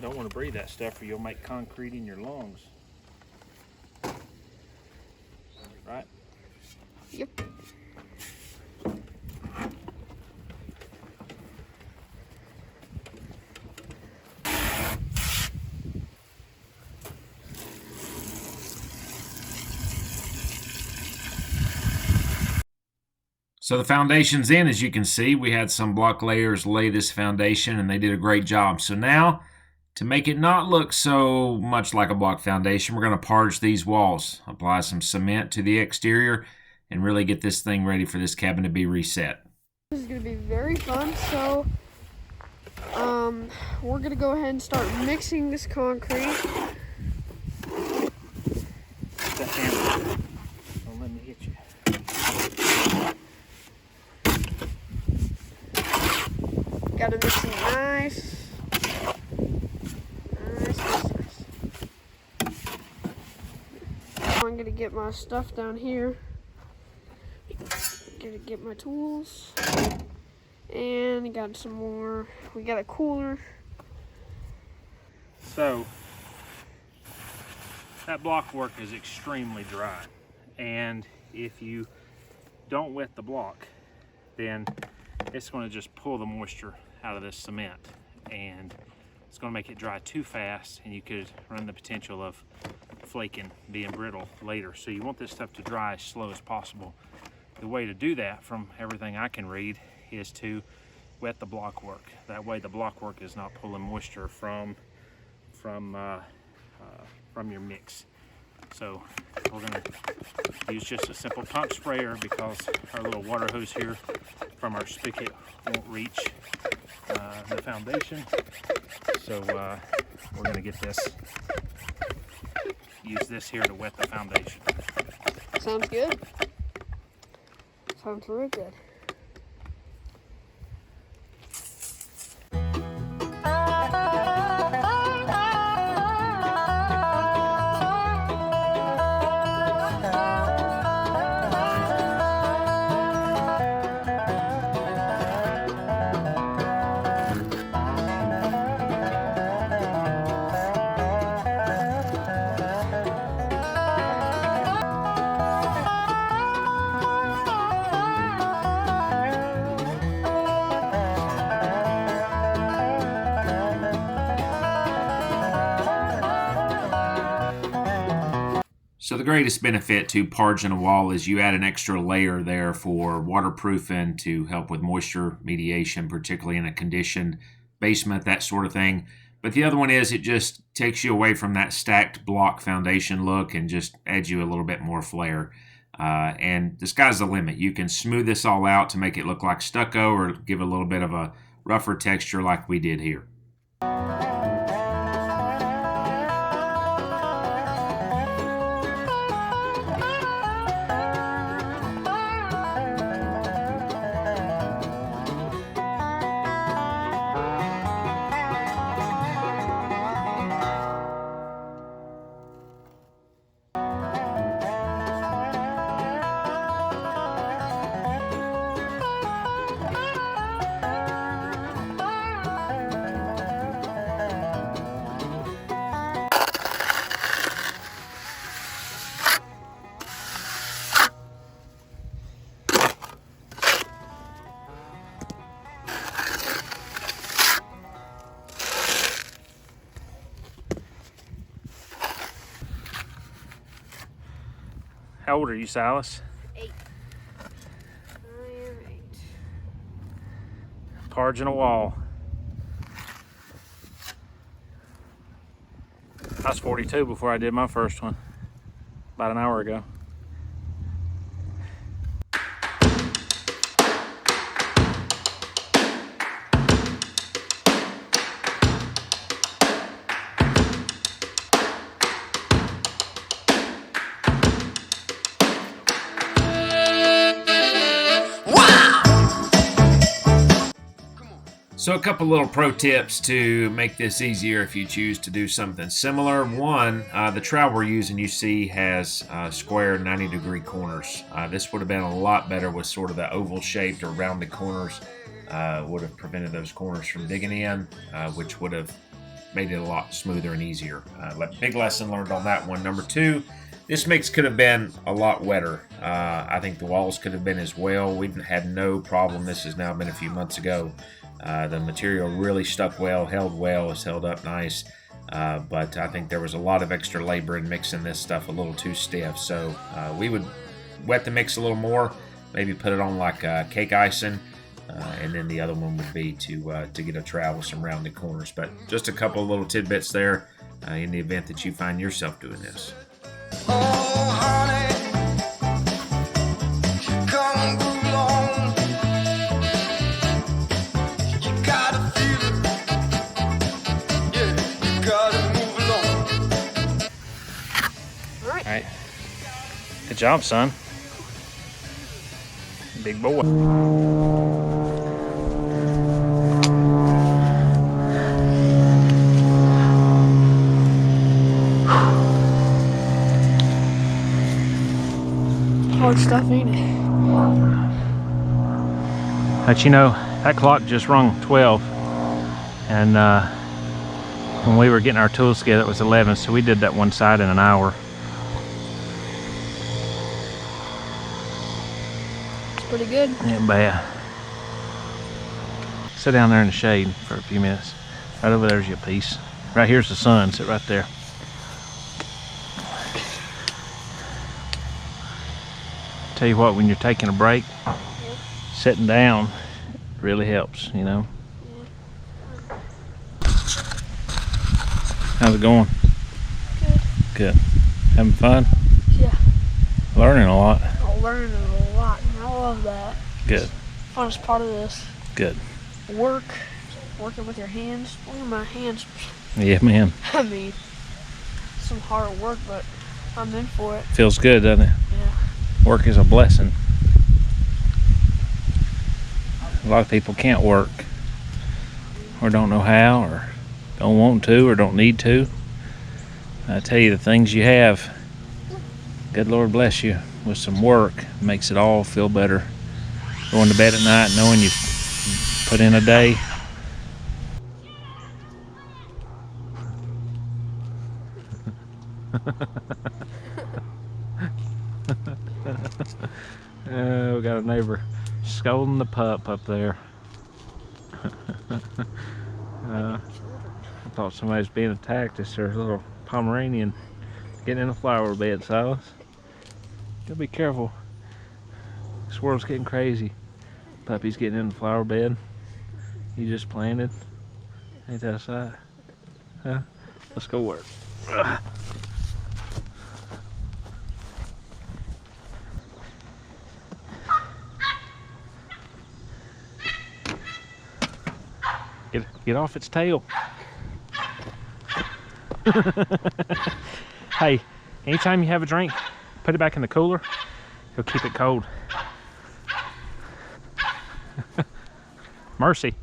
Don't want to breathe that stuff or you'll make concrete in your lungs. Right? Yep. So the foundation's in, as you can see. We had some block layers lay this foundation, and they did a great job. So now, to make it not look so much like a block foundation, we're going to parge these walls, apply some cement to the exterior, and really get this thing ready for this cabin to be reset. This is going to be very fun, so we're going to go ahead and start mixing this concrete. The hammer. Don't let me hit you. Gotta mix it nice. Nice. I'm gonna get my stuff down here. Gonna get my tools. And I got some more. We got a cooler. So, that block work is extremely dry. And if you don't wet the block, then it's going to just pull the moisture out of this cement, and it's going to make it dry too fast, and you could run the potential of flaking, being brittle later. So you want this stuff to dry as slow as possible. The way to do that, from everything I can read, is to wet the block work. That way the block work is not pulling moisture from your mix. So we're going to use just a simple pump sprayer because our little water hose here from our spigot won't reach the foundation. So we're going to get this, use this here to wet the foundation. Sounds good. Sounds real good. So the greatest benefit to parging a wall is you add an extra layer there for waterproofing to help with moisture mediation, particularly in a conditioned basement, that sort of thing. But the other one is it just takes you away from that stacked block foundation look and just adds you a little bit more flair. And the sky's the limit. You can smooth this all out to make it look like stucco or give it a little bit of a rougher texture like we did here. How old are you, Silas? 8. I am 8. Parging a wall. I was 42 before I did my first one, about an hour ago. So a couple little pro tips to make this easier if you choose to do something similar. One, the trowel we're using, you see, has square 90-degree corners. This would have been a lot better with sort of the oval-shaped or rounded corners. Would have prevented those corners from digging in, which would have made it a lot smoother and easier. Big lesson learned on that one. Number two, this mix could have been a lot wetter. I think the walls could have been as well. We've had no problem. This has now been a few months ago. The material really stuck well, held well, it's held up nice. But I think there was a lot of extra labor in mixing this stuff a little too stiff. So we would wet the mix a little more, maybe put it on like cake icing. And then the other one would be to get a trowel with some rounded corners. But just a couple of little tidbits there in the event that you find yourself doing this. Oh, honey, come along. You gotta feel it. Yeah, you gotta move along. All right. All right. Good job, son. Big boy. Hard stuff, ain't it? But you know, that clock just rung 12, and when we were getting our tools together it was 11, so we did that one side in an hour. It's pretty good. Yeah, bad. Sit down there in the shade for a few minutes. Right over there's your piece. Right here's the sun, sit right there. Tell you what, when you're taking a break, sitting down really helps, you know. How's it going? Good. Good. Having fun? Yeah. Learning a lot. I'm learning a lot, and I love that. Good. Funnest part of this. Good. Working with your hands. Look at my hands. Yeah, man. I mean, some hard work, but I'm in for it. Feels good, doesn't it? Yeah. Work is a blessing. A lot of people can't work, or don't know how, or don't want to, or don't need to. I tell you, the things you have, good Lord bless you, with some work, makes it all feel better. Going to bed at night knowing you've put in a day. We got a neighbor scolding the pup up there. I thought somebody was being attacked. It's their little Pomeranian getting in a flower bed, Silas. Gotta be careful. This world's getting crazy. Puppy's getting in the flower bed. You just planted. Ain't that a sight? Huh? Let's go work. Ugh. Get off its tail. Hey, anytime you have a drink, put it back in the cooler. He'll keep it cold. Mercy.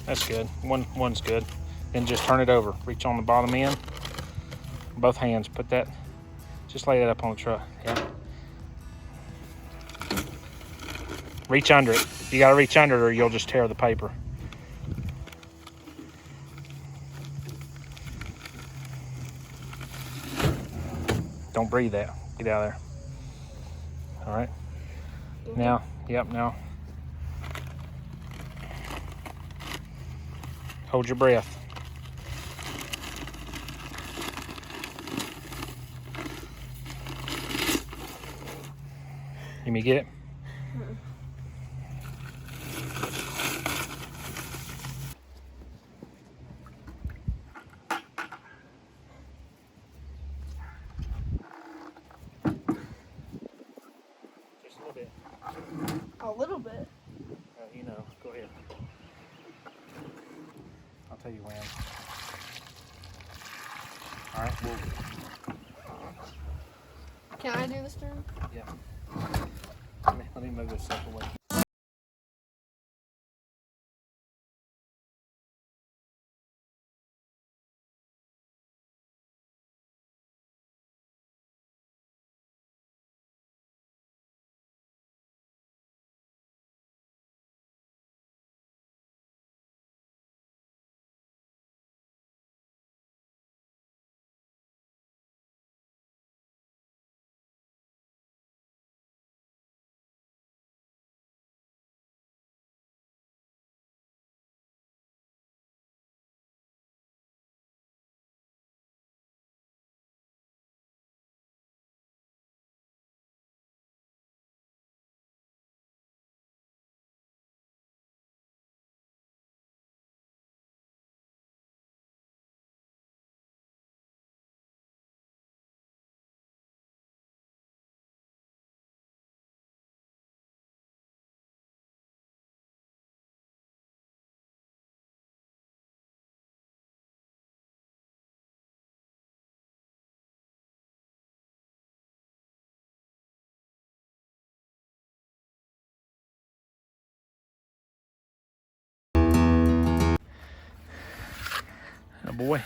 That's good. One's good. Then just turn it over. Reach on the bottom end. Both hands. Put that. Just lay that up on the truck. Yeah. Reach under it. You got to reach under it or you'll just tear the paper. Don't breathe that. Get out of there. All right. Now, yep, now. Hold your breath. You may get it? Just a little bit. A little bit. You know, go ahead. I'll tell you when. All right, well, Can I do this turn? yeah. Let me move this stuff away. Oh boy.